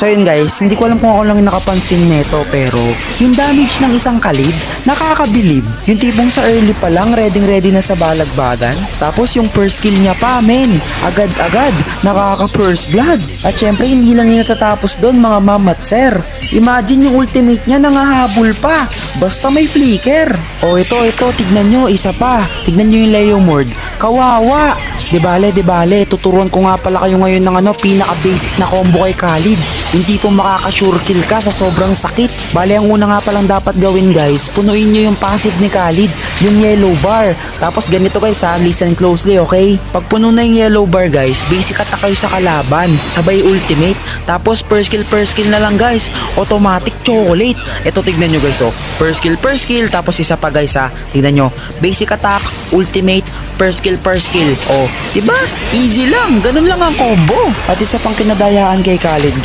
So yun guys, hindi ko alam kung ako lang yung nakapansin neto, pero yung damage ng isang Khalid, nakakabilib. Yung tipong sa early pa lang, ready na sa balagbagan. Tapos yung first kill niya pa, men, agad-agad, nakaka first blood. At syempre, hindi lang yung natatapos doon mga ma'am at sir. Imagine yung ultimate niya nangahabol pa, basta may flicker. O ito, tignan nyo, isa pa. Tignan nyo yung Leo Mord, kawawa. Di bale, tuturuan ko nga pala kayo ngayon ng pinaka-basic na combo kay Khalid. Yung tipong makaka-sure kill ka sa sobrang sakit. Bale, ang una nga palang dapat gawin guys, punuin nyo yung passive ni Khalid, yung yellow bar. Tapos ganito guys listen closely, okay? Pag puno na yung yellow bar guys, basic attack kayo sa kalaban, sabay ultimate. Tapos first kill na lang guys, automatic chocolate. Ito tignan nyo guys, first kill, tapos isa pa guys tignan nyo, basic attack, ultimate, first kill. Diba? Easy lang, ganun lang ang combo. At isa pang kinadayaan kay Khalid